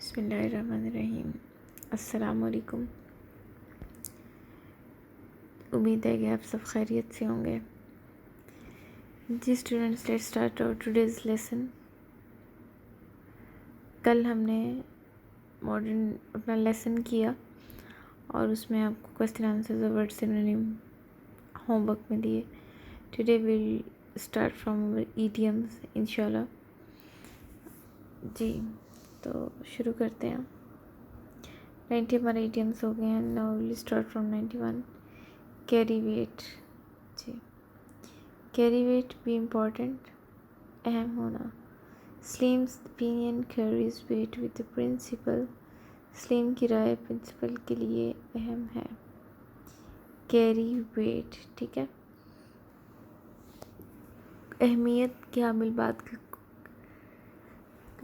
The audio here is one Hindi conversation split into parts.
बिस्मिल्लाहिर्रहमानिर्रहीम। अस्सलाम वालेकुम। उम्मीद है कि आप सब खैरियत से होंगे। जी students, let's start our today's lesson. कल हमने मॉडर्न अपना लेसन किया और उसमें आपको क्वेश्चन आंसर्स और वर्ड सिनोनिम होमवर्क में दिए। Today will start from idioms इंशाल्लाह। जी तो शुरू करते हैं। 90 हमारे ईडियम्स हो गए हैं। Now will start from 91। Carry weight. जी, कैरी वेट भी इम्पॉर्टेंट, अहम होना। Slim's opinion carries weight with the principal. Slim की राय प्रिंसिपल के लिए अहम है। कैरी वेट, ठीक है। अहमियत की हामिल बात के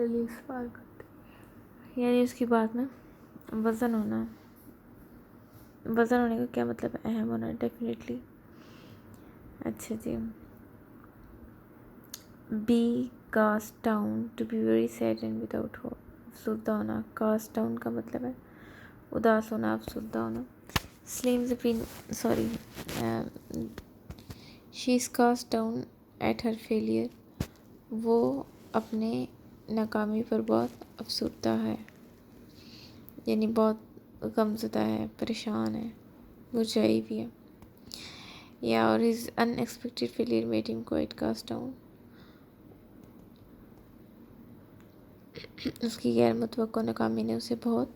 लिए इस्तेमाल करते हैं, यानी उसकी बात में वज़न होना। वज़न होने का क्या मतलब है? अहम होना, डेफिनेटली। अच्छा जी। Be cast down, to be very sad and without hope. अफसुर्दा होना। कास्ट डाउन का मतलब है उदास होना, अफसुर्दा होना। Slim's sorry, she is cast down at her failure. वो अपने नाकामी पर बहुत अफसुर्दा है, यानी बहुत गमज़दा है, परेशान है, मुरझाई भी है। या और his unexpected failure made him quite cast down. उसकी गैर मुतवक्को नाकामी ने उसे बहुत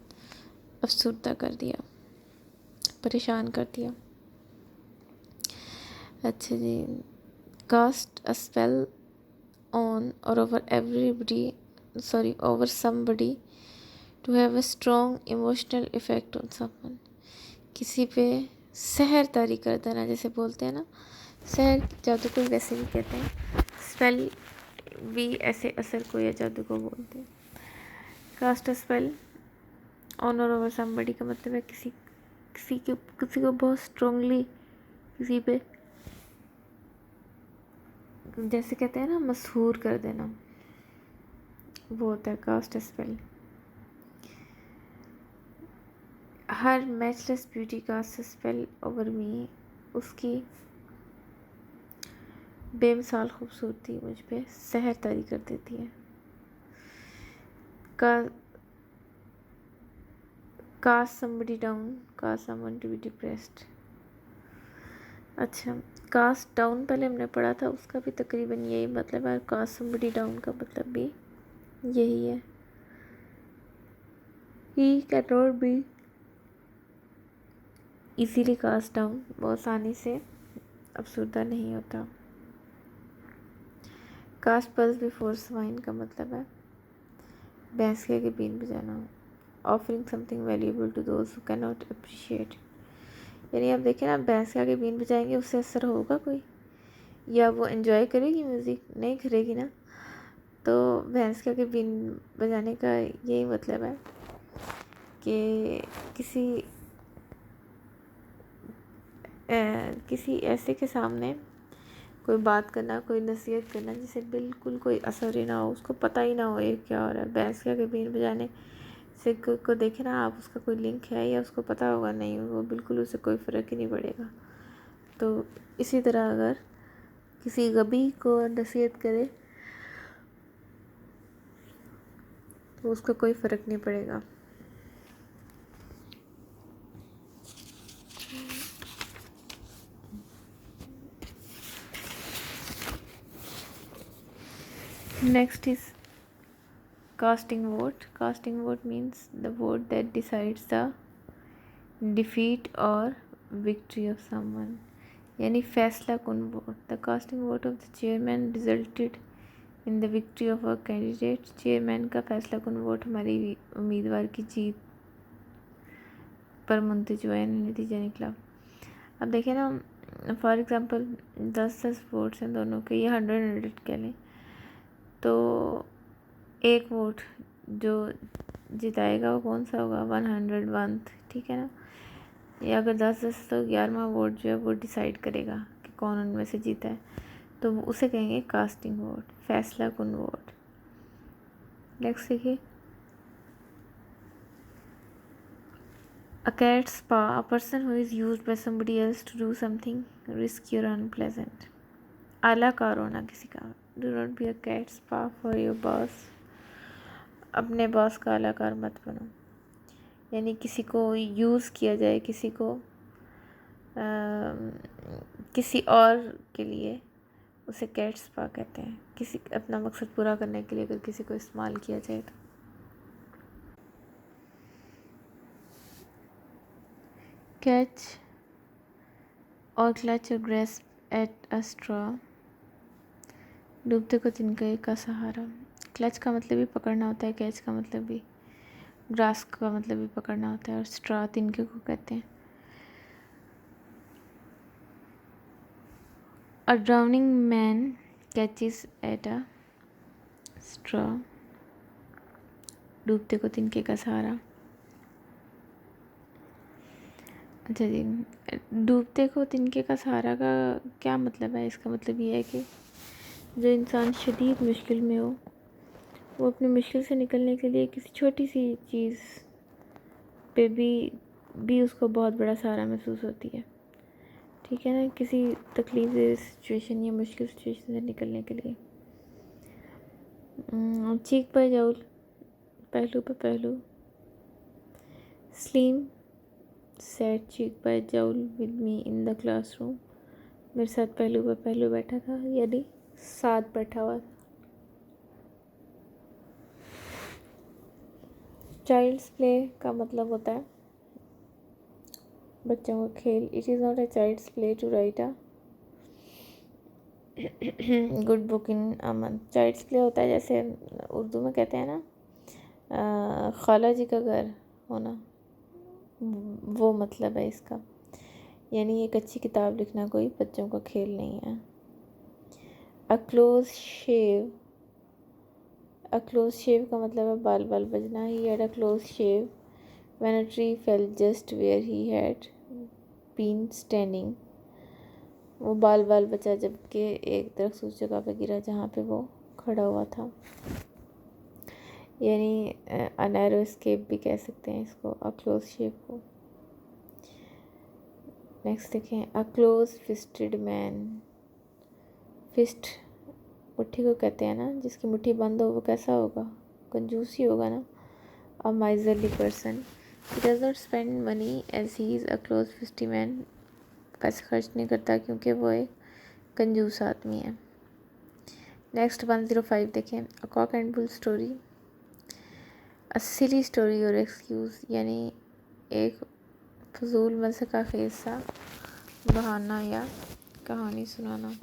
अफसुर्दा कर दिया, परेशान कर दिया। अच्छा जी। Cast a spell on or over over somebody to have a strong emotional effect on someone. किसी पे सहर तारी कर देना, जैसे बोलते हैं ना, सहर जादू को वैसे भी कहते हैं, स्पेल भी ऐसे असर को या जादू को बोलते हैं। Cast a spell on or over somebody का मतलब है किसी को बहुत स्ट्रांगली किसी पे, जैसे कहते हैं ना, मशहूर कर देना, वो होता है कास्ट अ स्पेल। हर matchless beauty cast a spell over me. उसकी बेमिसाल खूबसूरती मुझ पे सहर तारी कर देती है। Cast somebody down, cast someone to be depressed. अच्छा, कास्ट डाउन पहले हमने पढ़ा था, उसका भी तकरीबन यही मतलब है। कास्ट समबडी डाउन का मतलब भी यही है। He can not be easily cast down, बहुत आसानी से अफसुर्दा नहीं होता। कास्ट पल्स बिफोर स्वाइन का मतलब है भैंस के आगे बीन बजाना। Offering something valuable to those who can not appreciate. यानी आप देखें ना, भैंस के आगे बीन बजाएंगे, उससे असर होगा कोई, या वो एंजॉय करेगी म्यूज़िक? नहीं करेगी ना। तो भैंस के आगे बीन बजाने का यही मतलब है कि किसी ऐसे के सामने कोई बात करना, कोई नसीहत करना जिसे बिल्कुल कोई असर ही ना हो, उसको पता ही ना हो ये क्या हो रहा है। भैंस के आगे बीन बजाने से को देखे ना आप, उसका कोई लिंक है या उसको पता होगा? नहीं, वो बिल्कुल, उसे कोई फ़र्क ही नहीं पड़ेगा। तो इसी तरह अगर किसी गबी को नसीहत करे तो उसका कोई फ़र्क नहीं पड़ेगा। Next is casting vote. Casting vote means the vote that decides the defeat or victory of someone. यानी फैसला कुन vote. The casting vote of the chairman resulted in the victory of a candidate. Chairman का फैसला कुन वोट हमारी उम्मीदवार की जीत पर मुंतज हुआ, यानी नतीजा निकला। अब देखें ना, फॉर एग्ज़ाम्पल 10 वोट्स हैं दोनों के, ये 100 कह लें, तो एक वोट जो जिताएगा वो कौन सा होगा? 101, ठीक है ना। या अगर 10 तो 11वां वोट जो है वो डिसाइड करेगा कि कौन उनमें से जीता है, तो उसे कहेंगे कास्टिंग वोट, फैसला कुन वोट। नेक्स्ट देखिए, A cat's paw, a person who is used by somebody else to do something risky or unpleasant. आला कार होना किसी का. Do not be a cat's paw for your boss. अपने बॉस का आलाकार मत बनो. यानी किसी को यूज़ किया जाए, किसी को किसी और के लिए, उसे कैट्स पा कहते हैं. किसी अपना मकसद पूरा करने के लिए अगर किसी को इस्तेमाल किया जाए तो. कैच और क्लच और ग्रेस्प एट अ स्ट्रॉ. डूबते को तिनके का सहारा. क्लच का मतलब भी पकड़ना होता है, कैच का मतलब भी, ग्रास्प का मतलब भी पकड़ना होता है, और स्ट्रॉ तिनके को कहते हैं. A drowning man catches at a straw. डूबते को तिनके का सहारा. अच्छा जी, डूबते को तिनके का सहारा का क्या मतलब है? इसका मतलब ये है कि जो इंसान शदीद मुश्किल में हो, वो अपनी मुश्किल से निकलने के लिए किसी छोटी सी चीज़ पे भी उसको बहुत बड़ा सहारा महसूस होती है. ठीक है ना, किसी तकलीफ सिचुएशन या मुश्किल सिचुएशन से निकलने के लिए. चीक पर जाऊल, पहलू पर पहलू. स्लीम सैट चीक पर jowl with me in the classroom. मेरे साथ पहलू पर पहलू बैठा था, यानी साथ बैठा हुआ था. चाइल्ड्स प्ले का मतलब होता है बच्चों का खेल. It is not a child's play to write a good book in a month. Child's play होता है जैसे उर्दू में कहते हैं ना, खाला जी का घर होना, वो मतलब है इसका. यानी एक अच्छी किताब लिखना कोई बच्चों का खेल नहीं है. अ क्लोज शेव. अ क्लोज शेव का मतलब है बाल बाल बजना. He had a close shave when a tree fell just where he had been standing. वो बाल बाल बचा जबकि एक दरख्त उस जगह पे गिरा जहाँ पे वो खड़ा हुआ था. यानी अनैरो स्केप भी कह सकते हैं इसको, अ क्लोज शेप को. नेक्स्ट देखें, a close fisted man. Fist मुट्ठी को कहते हैं ना, जिसकी मुट्ठी बंद हो वो कैसा होगा? कंजूस ही होगा ना. A miserly person. He does not spend money as he is a close fisted man. पैसे खर्च नहीं करता क्योंकि वो एक कंजूस आदमी है. नेक्स्ट 105 देखें, a cock and bull story. A silly story और एक्सक्यूज़, यानी एक फजूल मज़ाक़ खेज़ सा बहाना या कहानी सुनाना.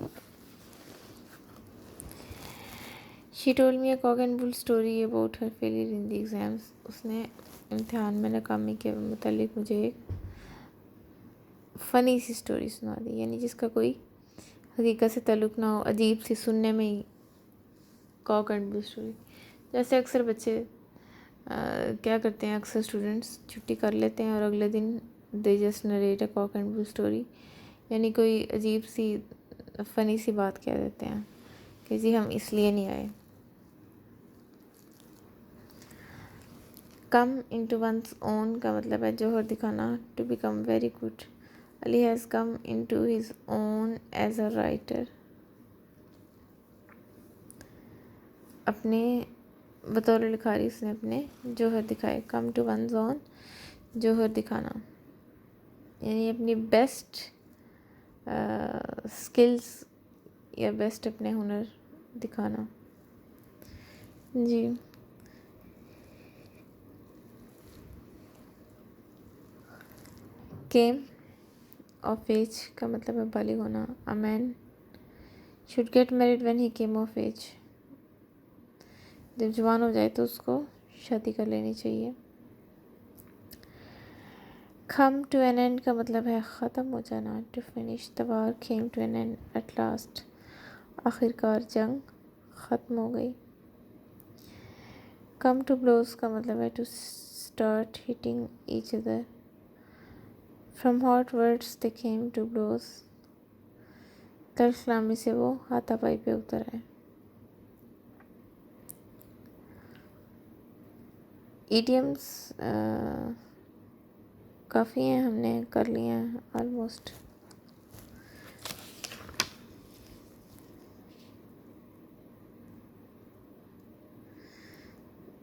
She told me a cock and bull story about her failure in the exams. उसने इम्तिहान में नाकामी के मुतालिक मुझे एक फ़नी सी स्टोरी सुना दी, यानी जिसका कोई हकीकत से ताल्लुक़ ना हो, अजीब सी, सुनने में ही कॉक एंड बुल स्टोरी. जैसे अक्सर बच्चे क्या करते हैं, अक्सर स्टूडेंट्स छुट्टी कर लेते हैं और अगले दिन they just narrate a cock and bull story, यानी कोई अजीब सी फ़नी सी बात कह देते हैं कि जी हम इसलिए नहीं आए. कम इनटू वंस ओन का मतलब है जौहर दिखाना, to become very good. Ali has come into his own as a writer. अपने बतौर लिखारी उसने अपने जौहर दिखाए. कम टू वंस ओन, जौहर दिखाना, यानी अपनी बेस्ट स्किल्स या बेस्ट अपने हुनर दिखाना. जी, केम ऑफ एज का मतलब है बालिग होना. A man should get married when he came of age. जब जवान हो जाए तो उसको शादी कर लेनी चाहिए. कम टू एन एंड का मतलब है ख़त्म हो जाना. To finish the war came to an end at last. आखिरकार जंग ख़त्म हो गई. कम टू ब्लोज का मतलब है to start hitting each other. From hot words they came to blows. तल्ख कलामी से वो हाथापाई पे उतर आए. ईडियम्स काफ़ी हैं, हमने कर लिए हैं ऑलमोस्ट।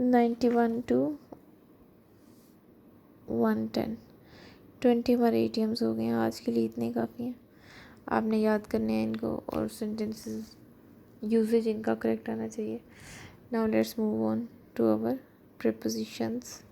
$91 to $110, 20 हमारे ATMs हो गए हैं आज के लिए, इतने काफ़ी हैं। आपने याद करने हैं इनको और सेंटेंसेस यूजेज इनका करेक्ट आना चाहिए। Now let's move on to our prepositions।